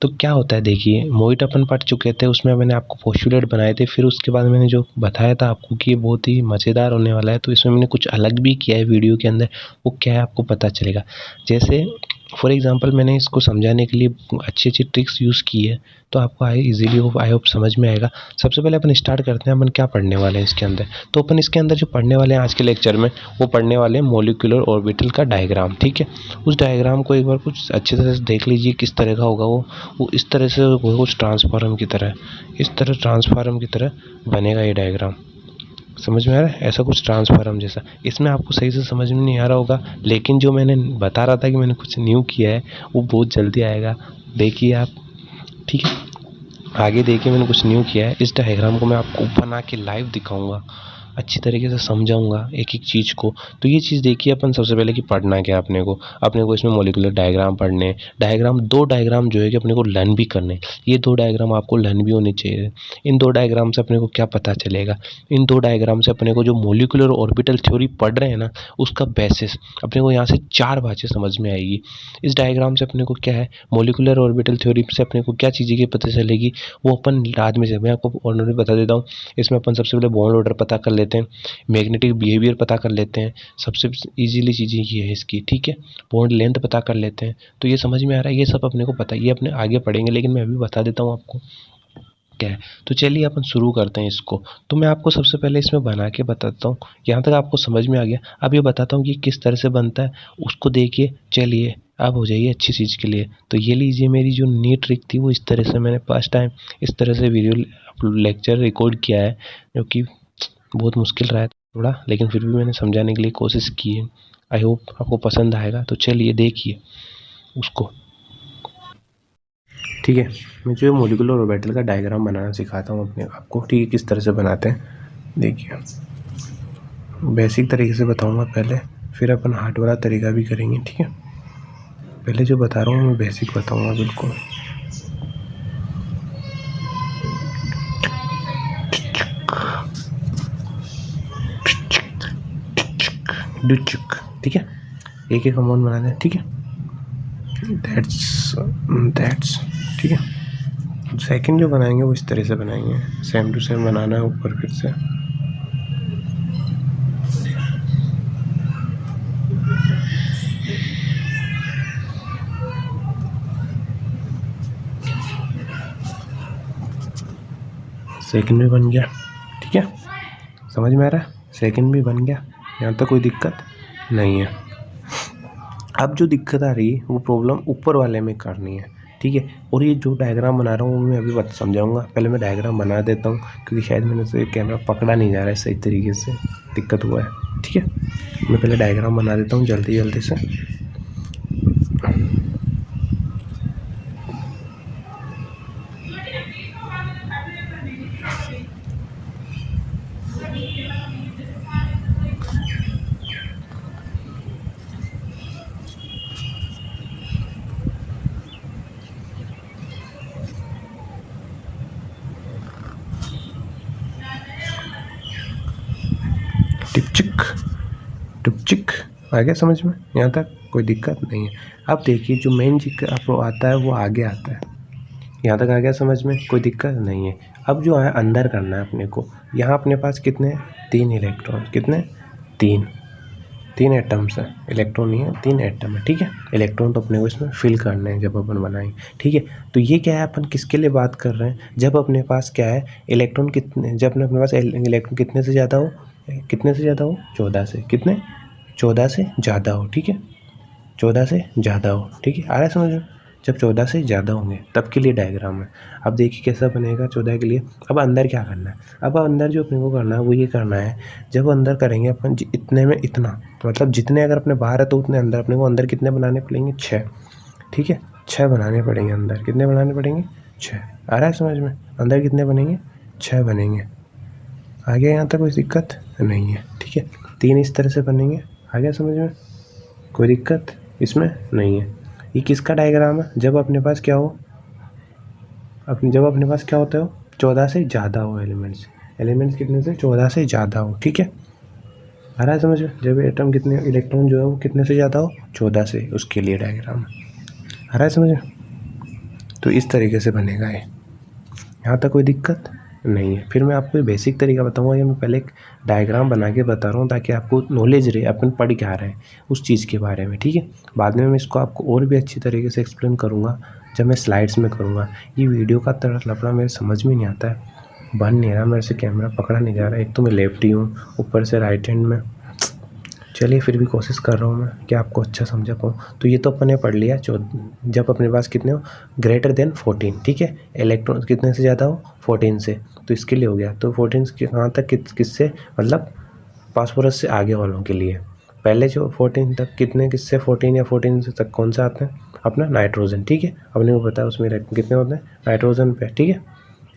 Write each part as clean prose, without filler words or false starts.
तो क्या होता है देखिए, मोहित अपन पढ़ चुके थे, उसमें मैंने आपको पोस्टुलेट बनाए थे, फिर उसके बाद मैंने जो बताया था आपको कि ये बहुत ही मज़ेदार होने वाला है, तो इसमें मैंने कुछ अलग भी किया है वीडियो के अंदर, वो क्या है आपको पता चलेगा। जैसे फॉर एग्ज़ाम्पल मैंने इसको समझाने के लिए अच्छी-अच्छी ट्रिक्स यूज़ की है, तो आपको ईज़िली आई होप समझ में आएगा। सबसे पहले अपन स्टार्ट करते हैं, अपन क्या पढ़ने वाले हैं इसके अंदर। तो अपन इसके अंदर जो पढ़ने वाले हैं आज के लेक्चर में, वो पढ़ने वाले हैं मॉलिक्यूलर ऑर्बिटल का डायग्राम, ठीक है। उस डायग्राम को एक बार कुछ अच्छी तरह से देख लीजिए किस तरह का होगा वो इस तरह से होगा, कुछ ट्रांसफार्मर की तरह, इस तरह ट्रांसफार्मर की तरह बनेगा ये डायग्राम। समझ में आ रहा है? ऐसा कुछ ट्रांसफार्मर जैसा। इसमें आपको सही से समझ में नहीं आ रहा होगा, लेकिन जो मैंने बता रहा था कि मैंने कुछ न्यू किया है, वो बहुत जल्दी आएगा, देखिए आप, ठीक है। आगे देखिए मैंने कुछ न्यू किया है। इस डायग्राम को मैं आपको बना के लाइव दिखाऊंगा, अच्छी तरीके से समझाऊंगा एक एक चीज़ को। तो ये चीज़ देखिए अपन सबसे पहले कि पढ़ना क्या है अपने को इसमें मॉलिक्यूलर डायग्राम पढ़ने, डायग्राम 2 डायग्राम जो है कि अपने को लर्न भी करने। ये 2 डायग्राम आपको लर्न भी होने चाहिए। इन 2 डायग्राम से अपने को क्या पता चलेगा, इन 2 डायग्राम से अपने को जो मॉलिक्यूलर ऑर्बिटल थ्योरी पढ़ रहे हैं ना, उसका बेसिस अपने को यहाँ से 4 बातें समझ में आएगी। इस डायग्राम से अपने को क्या है, मॉलिक्यूलर ऑर्बिटल थ्योरी से अपने को क्या चीज़ें की पता चलेगी, वो अपन बाद में से मैं आपको ऑलरेडी बता देता हूँ। इसमें अपन सबसे पहले बॉन्ड ऑर्डर पता कर लेते हैं, मैग्नेटिक बिहेवियर पता कर लेते हैं, सबसे ईजिली चीज़ें ये है इसकी, ठीक है। बॉन्ड लेंथ पता कर लेते हैं। तो ये समझ में आ रहा है, ये सब अपने को पता है, ये अपने आगे पढ़ेंगे, लेकिन मैं अभी बता देता हूँ आपको क्या है। तो चलिए अपन शुरू करते हैं इसको। तो मैं आपको सबसे पहले इसमें बना के बताता हूँ, यहाँ तक आपको समझ में आ गया। अब ये बताता हूँ कि किस तरह से बनता है, उसको देखिए। चलिए अब हो जाइए अच्छी चीज़ के लिए। तो ये लीजिए, मेरी जो नी ट्रिक थी वो इस तरह से मैंने फर्स्ट टाइम इस तरह से वीडियो लेक्चर रिकॉर्ड किया है, जो कि बहुत मुश्किल रहा है थोड़ा, लेकिन फिर भी मैंने समझाने के लिए कोशिश की है। आई होप आपको पसंद आएगा। तो चलिए देखिए उसको, ठीक है। मैं जो मॉलिक्यूलर ऑर्बिटल का डायग्राम बनाना सिखाता हूँ अपने आपको, ठीक है, किस तरह से बनाते हैं। देखिए बेसिक तरीके से बताऊँगा पहले, फिर अपन हार्ड वाला तरीका भी करेंगे, ठीक है। पहले जो बता रहा हूँ मैं बेसिक बताऊँगा बिल्कुल। ठीक है, एक एक कंपाउंड बनाना है, ठीक है। दैट्स ठीक है। सेकंड जो बनाएंगे वो इस तरह से बनाएंगे, सेम टू सेम बनाना है ऊपर फिर से। सेकंड भी बन गया, ठीक है, समझ में आ रहा है। सेकंड भी बन गया, यहाँ तक कोई दिक्कत नहीं है। अब जो दिक्कत आ रही है वो प्रॉब्लम ऊपर वाले में करनी है, ठीक है। और ये जो डायग्राम बना रहा हूँ मैं अभी समझाऊंगा। पहले मैं डायग्राम बना देता हूँ, क्योंकि शायद मैंने से कैमरा पकड़ा नहीं जा रहा है सही तरीके से, दिक्कत हुआ है, ठीक है। मैं पहले डायग्राम बना देता हूँ जल्दी जल्दी से। टिपचिक टिपचिक आ गया समझ में, यहाँ तक कोई दिक्कत नहीं है। अब देखिए जो मेन जिक्र आपको आता है वो आगे आता है, यहाँ तक आ गया समझ में, कोई दिक्कत नहीं है। अब जो है अंदर करना है अपने को। यहाँ अपने पास कितने 3 इलेक्ट्रॉन, कितने 3 एटम्स है, इलेक्ट्रॉन नहीं है, 3 एटम है, ठीक है। इलेक्ट्रॉन तो अपने को इसमें फिल करने हैं जब अपन बनाएंगे, ठीक है। तो ये क्या है, अपन किसके लिए बात कर रहे हैं, जब अपने पास क्या है इलेक्ट्रॉन कितने, जब अपने पास इलेक्ट्रॉन कितने से ज़्यादा हो, 14 से, कितने 14 से ज़्यादा हो, ठीक है, 14 से ज़्यादा हो, ठीक है। आ रहा है समझ में, जब 14 से ज़्यादा होंगे तब के लिए डायग्राम है। अब देखिए कैसा बनेगा 14 के लिए। अब अंदर क्या करना है, अब अंदर जो अपने को करना है वो ये करना है, जब अंदर करेंगे अपन इतने में इतना, मतलब जितने अगर अपने बाहर है तो उतने अंदर, अपने को अंदर कितने बनाने पड़ेंगे 6, ठीक है, 6 बनाने पड़ेंगे अंदर। कितने बनाने पड़ेंगे 6। आ रहा है समझ में, अंदर कितने बनेंगे 6 बनेंगे। आगे यहाँ तक कोई दिक्कत नहीं है, ठीक है। 3 इस तरह से बनेंगे, आ गया समझ में, कोई दिक्कत इसमें नहीं है। ये किसका डायग्राम है, जब अपने पास क्या हो, जब अपने पास क्या होता है 14 से ज़्यादा हो एलिमेंट्स कितने से 14 से ज़्यादा हो, ठीक है। आ रहा है समझ में, जब एटम कितने, इलेक्ट्रॉन जो है वो कितने से ज़्यादा हो 14 से, उसके लिए डायग्राम आ रहा है समझ में। तो इस तरीके से बनेगा ये। यहाँ तक कोई दिक्कत नहीं है। फिर मैं आपको बेसिक तरीका बताऊंगा। ये मैं पहले एक डायग्राम बना के बता रहा हूँ ताकि आपको नॉलेज रहे अपन पढ़ क्या रहे हैं उस चीज़ के बारे में, ठीक है। बाद में मैं इसको आपको और भी अच्छी तरीके से एक्सप्लेन करूँगा जब मैं स्लाइड्स में करूँगा। ये वीडियो का तरह लफड़ा मेरे समझ में नहीं आता है, बन नहीं रहा मेरे से, कैमरा पकड़ा नहीं जा रहा। एक तो मैं लेफ्टी हूँ, ऊपर से राइट हैंड में। चलिए फिर भी कोशिश कर रहा हूँ मैं कि आपको अच्छा समझा पाऊँ। तो ये तो अपन ने पढ़ लिया। जब अपने पास कितने हो, ग्रेटर देन 14, ठीक है। इलेक्ट्रॉन कितने से ज़्यादा हो, 14 से, तो इसके लिए हो गया। तो 14 के कहाँ तक, किससे, मतलब फास्फोरस से आगे वालों के लिए। पहले जो 14 तक कितने, किससे 14 या 14 से तक कौन सा आता है, अपना नाइट्रोजन, ठीक है। अपने को पता है उसमें इलेक्ट्रॉन कितने होते हैं नाइट्रोजन पे, ठीक है।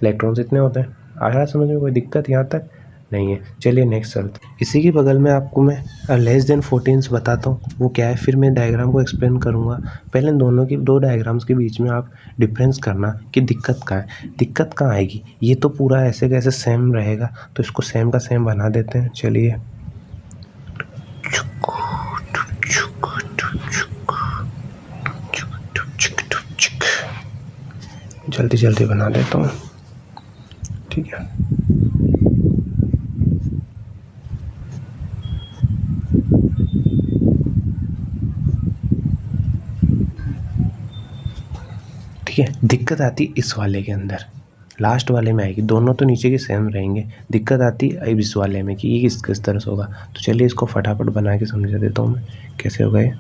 इलेक्ट्रॉन्स इतने होते हैं। आया समझ में, कोई दिक्कत यहाँ तक नहीं है। चलिए नेक्स्ट चलते। इसी के बगल में आपको मैं लेस देन 14 बताता हूँ वो क्या है, फिर मैं डायग्राम को एक्सप्लेन करूँगा। पहले दोनों की, दो डायग्राम्स के बीच में आप डिफरेंस करना कि दिक्कत कहाँ है, दिक्कत कहाँ आएगी। ये तो पूरा ऐसे कैसे सेम रहेगा, तो इसको सेम का सेम बना देते हैं। चलिए जल्दी जल्दी बना देता हूँ, ठीक है। ठीक है, दिक्कत आती इस वाले के अंदर, लास्ट वाले में आएगी। दोनों तो नीचे के सेम रहेंगे, दिक्कत आती अब इस वाले में कि ये किस तरह से होगा। तो चलिए इसको फटाफट बना के समझा देता हूँ मैं कैसे होगा ये।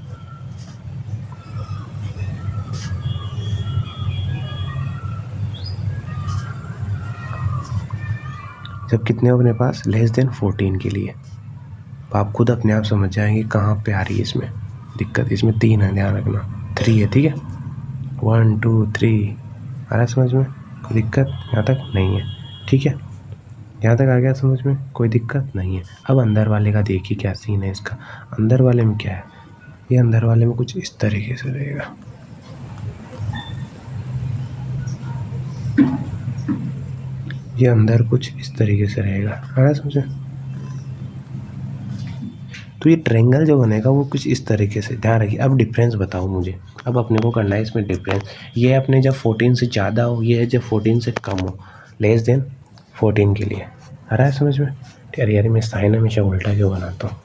जब कितने हो अपने पास, लेस देन 14 के लिए, तो आप खुद अपने आप समझ जाएंगे कहाँ पे आ रही है इसमें दिक्कत। इसमें 3 है, ध्यान रखना, 3 है, ठीक है। 1 2 3 आ रहा है समझ में, कोई दिक्कत यहाँ तक नहीं है, ठीक है। यहाँ तक आ गया समझ में, कोई दिक्कत नहीं है। अब अंदर वाले का देखिए क्या सीन है इसका। अंदर वाले में क्या है, ये अंदर वाले में कुछ इस तरीके से रहेगा। ये अंदर कुछ इस तरीके से रहेगा, आ रहा है समझ में। तो ये ट्रायंगल जो बनेगा वो कुछ इस तरीके से, ध्यान रखिए। अब डिफरेंस बताओ मुझे, अब अपने को करना है इसमें डिफरेंस। ये अपने जब 14 से ज़्यादा हो, ये है जब 14 से कम हो, लेस देन 14 के लिए। आ रहा है समझ में। अरे यार मैं साइन हमेशा उल्टा क्यों बनाता हूँ,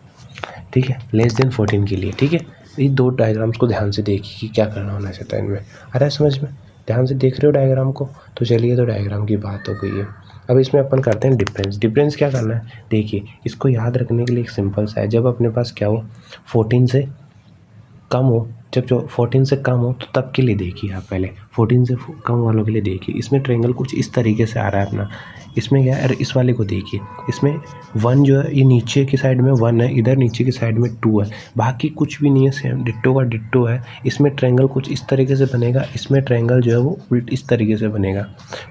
ठीक है। लेस देन 14 के लिए, ठीक है। ये दो डायग्राम्स को ध्यान से देखिए कि क्या करना होना चाहता है इनमें। आ रहा है समझ में, ध्यान से देख रहे हो डायग्राम को। तो चलिए, तो डायग्राम की बात हो गई है। अब इसमें अपन करते हैं डिफरेंस। डिफरेंस क्या करना है, देखिए इसको याद रखने के लिए एक सिंपल सा है। जब अपने पास क्या हो, 14 से कम हो, जब जो 14 से कम हो तो तब के लिए देखिए आप पहले 14 से कम वालों के लिए देखिए। इसमें ट्रायंगल कुछ इस तरीके से आ रहा है अपना। इसमें क्या है, अरे इस वाले को देखिए, इसमें 1 जो है ये नीचे की साइड में 1 है, इधर नीचे की साइड में 2 है, बाकी कुछ भी नहीं है, सेम डिट्टो का डिट्टो है। इसमें ट्रायंगल कुछ इस तरीके से बनेगा, इसमें ट्रायंगल जो है वो उल्ट इस तरीके से बनेगा।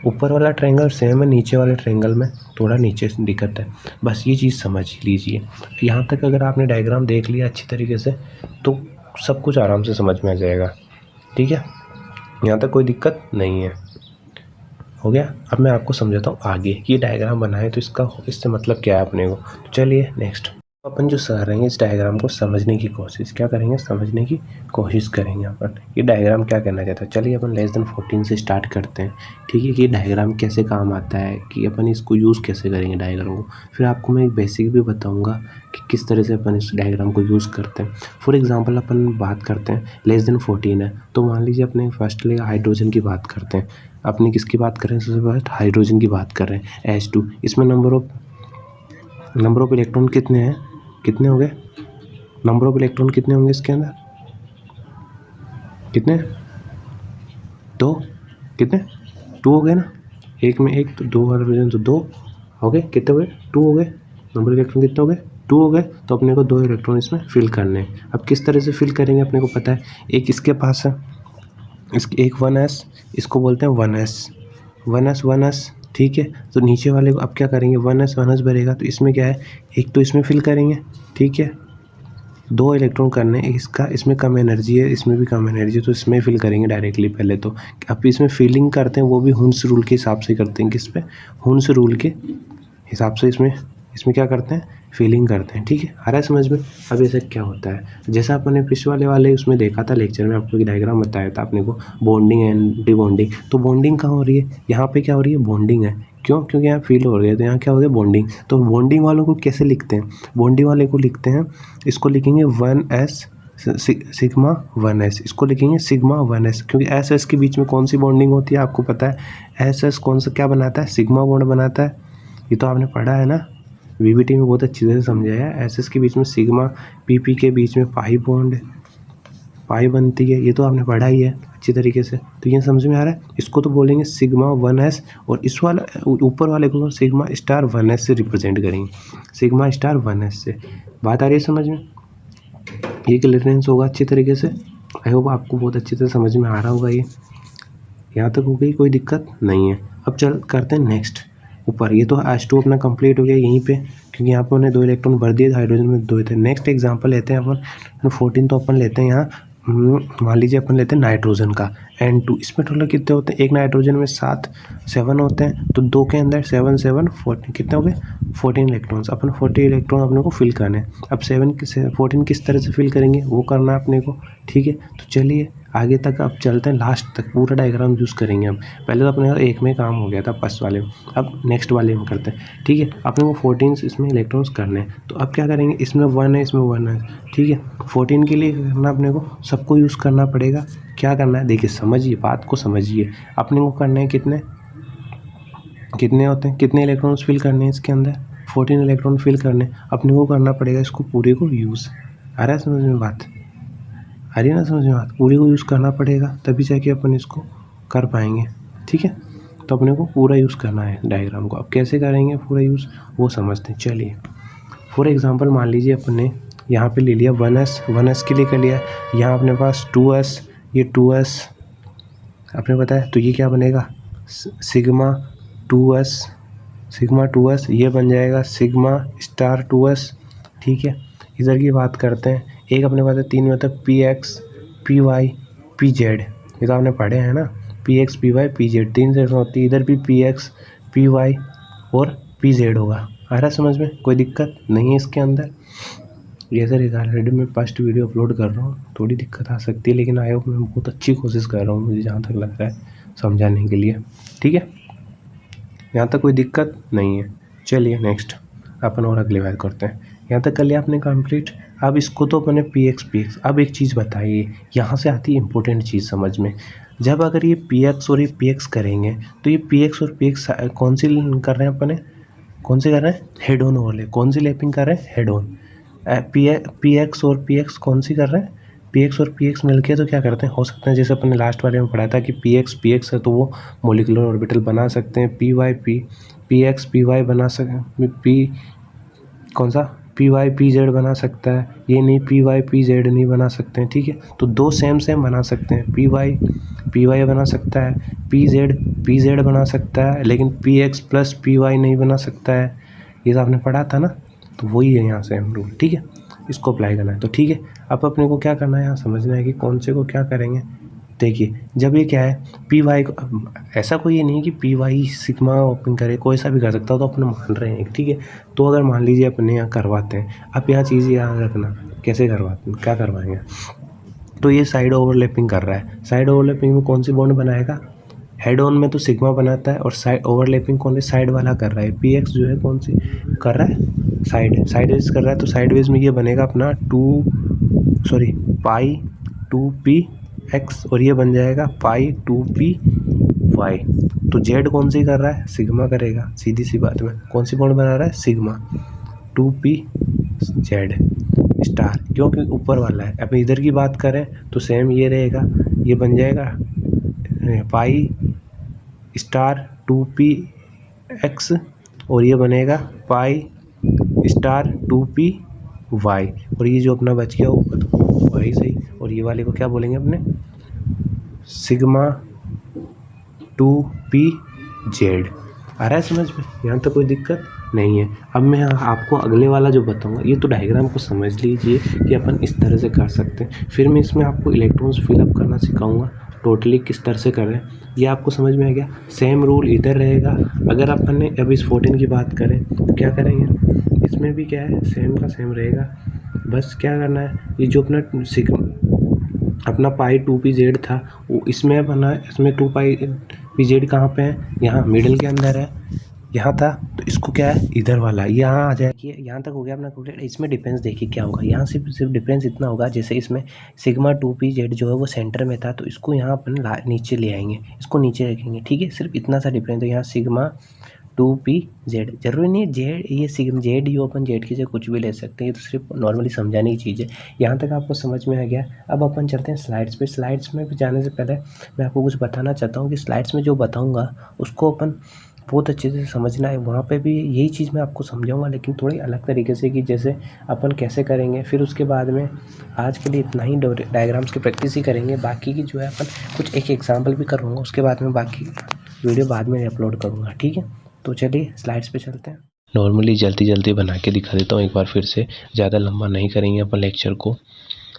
ऊपर वाला ट्रायंगल सेम है, नीचे वाले ट्रायंगल में थोड़ा नीचे से दिक्कत है। बस ये चीज़ समझ लीजिए। यहाँ तक अगर आपने डायग्राम देख लिया अच्छी तरीके से तो सब कुछ आराम से समझ में आ जाएगा, ठीक है। यहाँ तक कोई दिक्कत नहीं है, हो गया। अब मैं आपको समझाता हूँ आगे, ये डायग्राम बनाए तो इससे मतलब क्या है अपने को। तो चलिए नेक्स्ट, अपन जो कर रहे हैं इस डायग्राम को समझने की कोशिश, क्या करेंगे, समझने की कोशिश करेंगे अपन। ये डायग्राम क्या कहना चाहता है, चलिए अपन लेस देन 14 से स्टार्ट करते हैं, ठीक है। कि डायग्राम कैसे काम आता है, कि अपन इसको यूज़ कैसे करेंगे डायग्राम को। फिर आपको मैं एक बेसिक भी बताऊंगा कि किस तरह से अपन इस डायग्राम को यूज़ करते हैं। फॉर एग्जाम्पल अपन बात करते हैं लेस देन 14 है, तो मान लीजिए अपने फर्स्ट लेगा हाइड्रोजन की बात करते हैं। अपने किसकी बात कर रहे हैं, सबसे फर्स्ट हाइड्रोजन की बात कर रहे हैं, H2। इसमें नंबर ऑफ इलेक्ट्रॉन कितने हैं, कितने हो गए, नंबर ऑफ इलेक्ट्रॉन कितने होंगे इसके अंदर, कितने, 2, कितने, 2 हो गए ना। एक में एक तो 2 हाइड्रोजन, तो 2 हो गए, कितने हो गए, 2 हो गए। नंबर इलेक्ट्रॉन कितने हो गए, 2 हो गए। तो अपने को 2 इलेक्ट्रॉन इसमें फिल करने हैं। अब किस तरह से फिल करेंगे अपने को पता है। एक इसके पास है, इसके एक 1s, इसको बोलते हैं 1s, ठीक है। तो नीचे वाले को अब क्या करेंगे, 1s भरेगा, तो इसमें क्या है, एक तो इसमें फिल करेंगे, ठीक है। 2 इलेक्ट्रॉन करने, इसका इसमें कम एनर्जी है, इसमें भी कम एनर्जी है, तो इसमें फिल करेंगे डायरेक्टली पहले। तो अब इसमें फिलिंग करते हैं वो भी हुन्स रूल के हिसाब से करते हैं। किस पे, हुन्स रूल के हिसाब से इसमें क्या करते हैं, फिलिंग करते हैं, ठीक है। आ रहा है समझ में। अब ऐसे क्या होता है, जैसा अपने पिछले वाले उसमें देखा था लेक्चर में, आपको डायग्राम बताया था अपने को बॉन्डिंग एंड डिबॉन्डिंग। तो बॉन्डिंग कहाँ हो रही है, यहाँ पे क्या हो रही है, बॉन्डिंग है। क्यों, क्योंकि यहाँ फील हो रही है, तो यहाँ क्या हो गया, बॉन्डिंग। तो बॉन्डिंग वालों को कैसे लिखते हैं, बॉन्डिंग वाले को लिखते हैं, इसको लिखेंगे 1s सिग्मा 1s, इसको लिखेंगे सिग्मा 1s, क्योंकि एस एस के बीच में कौन सी बॉन्डिंग होती है आपको पता है। एस एस कौन सा क्या बनाता है, सिग्मा बॉन्ड बनाता है। ये तो आपने पढ़ा है ना, वीबीटी में बहुत अच्छी तरह से समझाया है। एस एस के बीच में सिग्मा, पीपी के बीच में पाई बॉन्ड, पाई बनती है, ये तो आपने पढ़ा ही है अच्छी तरीके से। तो ये समझ में आ रहा है। इसको तो बोलेंगे सिग्मा 1s, और इस वाला ऊपर वाले को सिग्मा स्टार 1s से रिप्रेजेंट करेंगे, सिग्मा स्टार 1s से। बात आ रही है समझ में, ये क्लियरेंस होगा अच्छी तरीके से। आई होप आपको बहुत अच्छी तरह समझ में आ रहा होगा। ये यहाँ तक हो गई, कोई दिक्कत नहीं है। अब चल करते हैं नेक्स्ट ऊपर। ये तो H2 अपना कंप्लीट हो गया यहीं पे, क्योंकि यहाँ पर हमने 2 इलेक्ट्रॉन भर दिए, हाइड्रोजन में 2 थे। नेक्स्ट एग्जांपल लेते हैं अपन 14, तो अपन लेते हैं यहाँ मान लीजिए अपन लेते हैं नाइट्रोजन का N2। इसमें टोटल कितने होते हैं, एक नाइट्रोजन में 7 होते हैं, तो 2 के अंदर 7 7 14 कितने हो गए, 14 इलेक्ट्रॉन्स। अपन 40 इलेक्ट्रॉन अपने को फिल करने हैं। अब 14 किस तरह से फिल करेंगे वो करना है अपने को, ठीक है। तो चलिए आगे तक अब चलते हैं, लास्ट तक पूरा डायग्राम यूज़ करेंगे। अब पहले तो अपने एक में काम हो गया था फर्स्ट वाले में, अब नेक्स्ट वाले में करते हैं, ठीक है। अपने को 14 इसमें इलेक्ट्रॉन्स करने हैं, तो अब क्या करेंगे, इसमें 1 है, इसमें 1 है, ठीक है। 14 के लिए करना अपने को सबको यूज़ करना पड़ेगा। क्या करना है, देखिए समझिए, बात को समझिए। अपने को करने हैं कितने होते हैं, कितने इलेक्ट्रॉन्स फिल करने हैं इसके अंदर, 14 इलेक्ट्रॉन फिल करने। अपने को करना पड़ेगा इसको पूरे को यूज़। आ रहा है समझ में बात, आ रही है ना समझ में बात। पूरे को यूज़ करना पड़ेगा तभी जाके अपन इसको कर पाएंगे, ठीक है। तो अपने को पूरा यूज़ करना है डायग्राम को। अब कैसे करेंगे पूरा यूज़ वो समझते हैं। चलिए फॉर एग्जांपल मान लीजिए अपन ने यहाँ पे ले लिया 1s के लिए कर लिया, यहाँ अपने पास 2s, ये 2s आपने बताया, तो ये क्या बनेगा, सिग्मा 2s, ये बन जाएगा सिग्मा स्टार 2s, ठीक है। इधर की बात करते हैं, एक अपने पास 3 में होता है px py pz, ये तो आपने पढ़े हैं ना, px py pz 3 सेक्शन होती है। इधर भी px py और pz होगा। आ रहा है समझ में, कोई दिक्कत नहीं है इसके अंदर। ये सर ऑलरेडी मैं फर्स्ट वीडियो अपलोड कर रहा हूँ, थोड़ी दिक्कत आ सकती है, लेकिन आई होप मैं बहुत अच्छी कोशिश कर रहा हूँ, मुझे जहाँ तक लग रहा है समझाने के लिए, ठीक है। यहाँ तक कोई दिक्कत नहीं है। चलिए नेक्स्ट अपन और अगली बात करते हैं। यहाँ तक कर लिया आपने कंप्लीट। अब इसको तो अपने px। अब एक चीज़ बताइए, यहाँ से आती है इंपॉर्टेंट चीज़ समझ में। जब अगर ये px और ये px करेंगे, तो ये px और px कौन सी कर रहे हैं अपने, कौन से कर रहे हैं, हेड ऑन ओवरलैप। कौन सी लैपिंग कर रहे हैं, हेड ऑन। px और px कौन सी कर रहे हैं, px और px मिलके तो क्या करते हैं, हो सकते हैं जैसे अपन ने लास्ट वाले में पढ़ा था कि px है तो वो मोलिकुलर ऑर्बिटल बना सकते हैं, px py बना सकते, कौन सा py pz बना सकता है, ये नहीं py pz नहीं बना सकते हैं, ठीक है। तो 2 सेम बना सकते हैं, py बना सकता है, pz बना सकता है, लेकिन px प्लस py नहीं बना सकता है। ये तो आपने पढ़ा था ना, तो वही है यहाँ सेम रूल, ठीक है। इसको अप्लाई करना है तो ठीक है। अब अपने को क्या करना है, यहाँ समझना है कि कौन से को क्या करेंगे। देखिए जब ये क्या है py को, ऐसा कोई ये नहीं कि py सिग्मा ओपन करे, कोई सा भी कर सकता हो, तो अपन मान रहे हैं, ठीक है। तो अगर मान लीजिए अपने यहाँ करवाते हैं, अब यहाँ चीज़ याद रखना कैसे करवाते हैं, क्या करवाएंगे। तो ये साइड ओवरलैपिंग कर रहा है, साइड ओवरलैपिंग में कौन सी बॉन्ड बनाएगा, हेड ऑन में तो सिग्मा बनाता है, और साइड ओवरलैपिंग कौन सी साइड वाला कर रहा है, px जो है कौन सी कर रहा है, साइडवेज कर रहा है। तो साइडवेज में ये बनेगा अपना पाई 2px, और ये बन जाएगा पाई 2py। तो जेड कौन सी कर रहा है, सिग्मा करेगा, सीधी सी बात में कौन सी बॉन्ड बना रहा है, सिग्मा 2pz स्टार, क्योंकि ऊपर वाला है। अब इधर की बात करें तो सेम ये रहेगा, ये बन जाएगा पाई स्टार 2px, और ये बनेगा पाई स्टार 2py, और ये जो अपना बच गया वो वही सही। और ये वाले को क्या बोलेंगे अपने, सिग्मा 2pz। आ रहा है समझ में, यहाँ तो कोई दिक्कत नहीं है। अब मैं आपको अगले वाला जो बताऊंगा, ये तो डायग्राम को समझ लीजिए कि अपन इस तरह से कर सकते हैं। फिर मैं इसमें आपको इलेक्ट्रॉन्स फिलअप करना सिखाऊंगा, टोटली किस तरह से कर रहे हैं, ये आपको समझ में आ गया। सेम रूल इधर रहेगा। अगर अपन ने अब इस 14 की बात करें तो क्या करेंगे, इसमें भी क्या है, सेम का सेम रहेगा। बस क्या करना है, ये जो अपना पाई 2pz था वो इसमें बना, इसमें 2πpz कहाँ पे है, यहाँ मिडिल के अंदर है, यहाँ था, तो इसको क्या है इधर वाला यहाँ आ जाए। कि यहाँ तक हो गया अपना कंप्लीट। इसमें डिफरेंस देखिए क्या होगा, यहाँ सिर्फ डिफरेंस इतना होगा, जैसे इसमें सिग्मा 2pz जो है वो सेंटर में था, तो इसको यहाँ अपन नीचे ले आएंगे, इसको नीचे रखेंगे, ठीक है। सिर्फ इतना सा डिफरेंस है, यहाँ सिग्मा 2pz, जरूरी नहीं है जेड, ये sigma Z you upon Z की जगह कुछ भी ले सकते हैं, ये तो सिर्फ नॉर्मली समझाने की चीज़ है। यहाँ तक आपको समझ में आ गया। अब अपन चलते हैं स्लाइड्स पे। स्लाइड्स में जाने से पहले मैं आपको कुछ बताना चाहता हूँ कि स्लाइड्स में जो बताऊँगा उसको अपन बहुत अच्छे से समझना है। वहाँ पे भी यही चीज़ मैं आपको समझाऊंगा, लेकिन थोड़ी अलग तरीके से, कि जैसे अपन कैसे करेंगे। फिर उसके बाद में आज के लिए इतना ही डायग्राम्स की प्रैक्टिस ही करेंगे, बाकी की जो है अपन कुछ एक एग्जांपल भी करूँगा, उसके बाद में बाकी वीडियो बाद में अपलोड करूँगा, ठीक है। तो चलिए स्लाइड्स पे चलते हैं। नॉर्मली जल्दी जल्दी बना के दिखा देता हूँ एक बार फिर से, ज़्यादा लंबा नहीं करेंगे अपन लेक्चर को,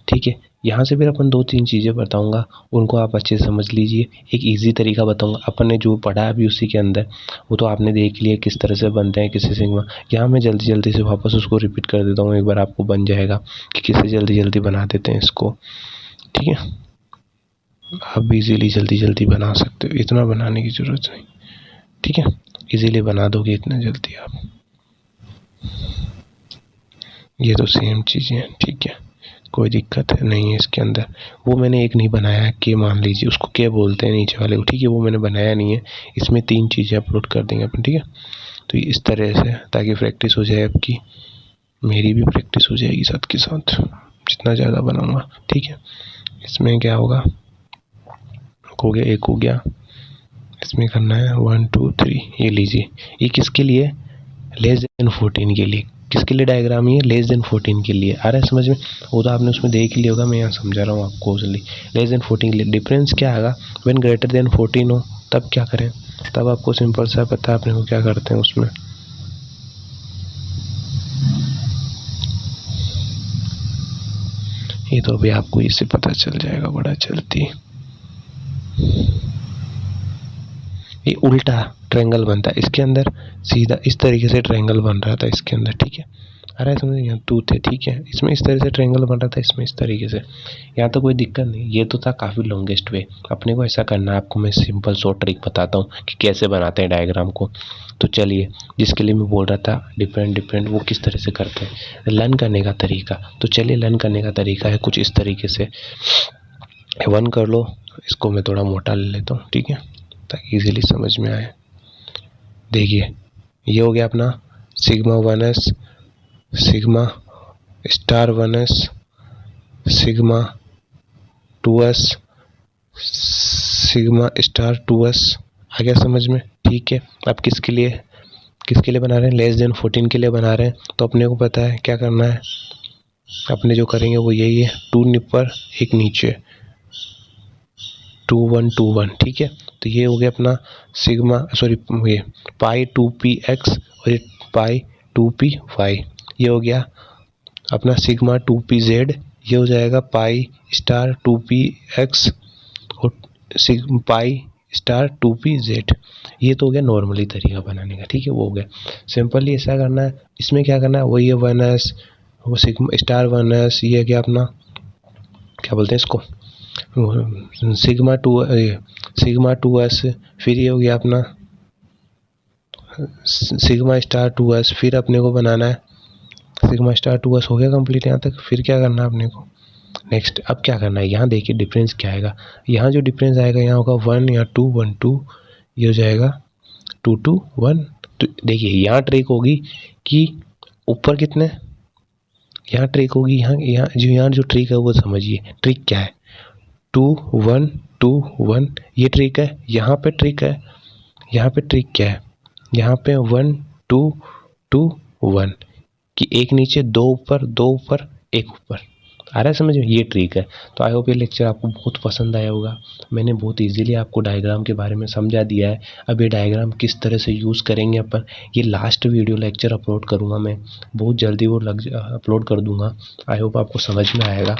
ठीक है। यहाँ से फिर अपन 2-3 चीज़ें बताऊँगा, उनको आप अच्छे से समझ लीजिए। एक इजी तरीका बताऊँगा, अपन ने जो पढ़ा अभी उसी के अंदर, वो तो आपने देख लिया किस तरह से बनते हैं किसी सिग्मा। यहाँ मैं जल्दी जल्दी से वापस उसको रिपीट कर देता हूँ, एक बार आपको बन जाएगा कि किसे जल्दी जल्दी बना देते हैं इसको, ठीक है। आप इजीली जल्दी जल्दी बना सकते हो, इतना बनाने की ज़रूरत नहीं, ठीक है। इजीली बना दोगे इतना जल्दी आप। ये तो सेम चीज़ें हैं, ठीक है, कोई दिक्कत है नहीं है इसके अंदर। वो मैंने एक नहीं बनाया कि मान लीजिए उसको क्या बोलते हैं नीचे वाले को, ठीक है, वो मैंने बनाया नहीं है। इसमें 3 चीज़ें अपलोड कर देंगे अपन, ठीक है। तो इस तरह से, ताकि प्रैक्टिस हो जाए आपकी, मेरी भी प्रैक्टिस हो जाएगी साथ के साथ, जितना ज़्यादा बनाऊँगा, ठीक है। इसमें क्या होगा, हो गया, एक हो गया। इसमें करना है 1 2 3, ये लीजिए। ये किसके लिए, लेस देन 14 के लिए। किसके लिए डायग्राम ये, लेस देन 14 के लिए। आ रहा है समझ में, वो तो आपने उसमें देख लिया होगा, मैं यहाँ समझा रहा हूँ आपको। लेस देन 14 के लिए डिफरेंस क्या आएगा, व्हेन ग्रेटर देन 14 हो तब क्या करें, तब आपको सिंपल सा पता है अपने को क्या करते हैं उसमें। ये तो अभी आपको इससे पता चल जाएगा बड़ा जल्दी। ये उल्टा ट्रायंगल बनता है इसके अंदर, सीधा इस तरीके से ट्रायंगल बन रहा था इसके अंदर, ठीक है। अरे समझे, यहाँ टूथ है, ठीक है, इसमें इस तरह से ट्रायंगल बन रहा था, इसमें इस तरीके से। यहाँ तो कोई दिक्कत नहीं, ये तो था काफ़ी लॉन्गेस्ट वे। अपने को ऐसा करना है, आपको मैं सिंपल शॉर्ट ट्रिक बताता हूँ कि कैसे बनाते हैं डायग्राम को। तो चलिए, जिसके लिए मैं बोल रहा था डिफरेंट वो किस तरह से करते हैं लर्न करने का तरीका। तो चलिए, लर्न करने का तरीका है कुछ इस तरीके से। 1 कर लो, इसको मैं थोड़ा मोटा ले लेता हूँ, ठीक है, ताकि इजीली समझ में आए। देखिए, ये हो गया अपना sigma 1s, sigma star 1s, sigma 2s, sigma star 2s। आ गया समझ में, ठीक है। अब किसके लिए बना रहे हैं, लेस देन 14 के लिए बना रहे हैं। तो अपने को पता है क्या करना है, अपने जो करेंगे वो यही है, 2 ऊपर 1 नीचे, 2 1 2 1, ठीक है। तो ये हो गया अपना सिग्मा, सॉरी, ये पाई 2px और ये पाई 2py। ये हो गया अपना सिग्मा 2pz, ये हो जाएगा पाई स्टार 2px और पाई स्टार 2pz। ये तो हो गया नॉर्मली तरीका बनाने का, ठीक है, वो हो गया। सिंपली ऐसा करना है, इसमें क्या करना है, वही है 1s, वो सिग्मा स्टार 1s, ये क्या अपना क्या बोलते हैं इसको, सिग्मा 2s, फिर ये हो गया अपना सिग्मा स्टार 2s। फिर अपने को बनाना है सिग्मा स्टार 2s, हो गया कंप्लीट यहाँ तक। फिर क्या करना है अपने को, नेक्स्ट अब क्या करना है, यहाँ देखिए डिफरेंस क्या आएगा। यहाँ जो डिफरेंस आएगा, यहाँ होगा 1 या 2 1 2, ये हो जाएगा 2 2 1। तो देखिए यहाँ ट्रिक होगी कि ऊपर कितने, यहाँ ट्रिक होगी, यहाँ जो ट्रिक है वो समझिए। ट्रिक क्या है, 2 1 2 1, ये ट्रिक है। यहाँ पे ट्रिक है, यहाँ पे ट्रिक क्या है, यहाँ पे 1 2 2 1, कि एक नीचे, 2 ऊपर 2 ऊपर 1 ऊपर। आ रहा है समझ में, ये ट्रिक है। तो आई होप ये लेक्चर आपको बहुत पसंद आया होगा। मैंने बहुत इजीली आपको डायग्राम के बारे में समझा दिया है। अब ये डायग्राम किस तरह से यूज़ करेंगे अपन, ये लास्ट वीडियो लेक्चर अपलोड करूँगा मैं बहुत जल्दी, वो अपलोड कर दूँगा। आई होप आपको समझ में आएगा।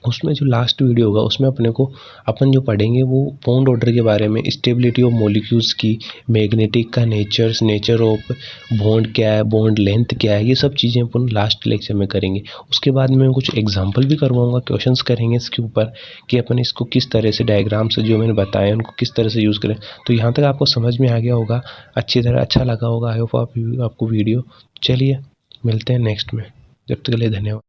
उसमें जो लास्ट वीडियो होगा उसमें अपन जो पढ़ेंगे वो बॉन्ड ऑर्डर के बारे में, स्टेबिलिटी ऑफ मॉलिक्यूल्स की, मैग्नेटिक का नेचर ऑफ बॉन्ड क्या है, बॉन्ड लेंथ क्या है, ये सब चीज़ें अपन लास्ट लेक्चर में करेंगे। उसके बाद मैं कुछ एग्जांपल भी करवाऊंगा, क्वेश्चंस करेंगे इसके ऊपर कि अपन इसको किस तरह से डायग्राम से जो मैंने बताया उनको किस तरह से यूज़ करें। तो यहाँ तक आपको समझ में आ गया होगा, अच्छी तरह अच्छा लगा होगा। आई होप आपको वीडियो। चलिए मिलते हैं नेक्स्ट में, जब तक के लिए धन्यवाद।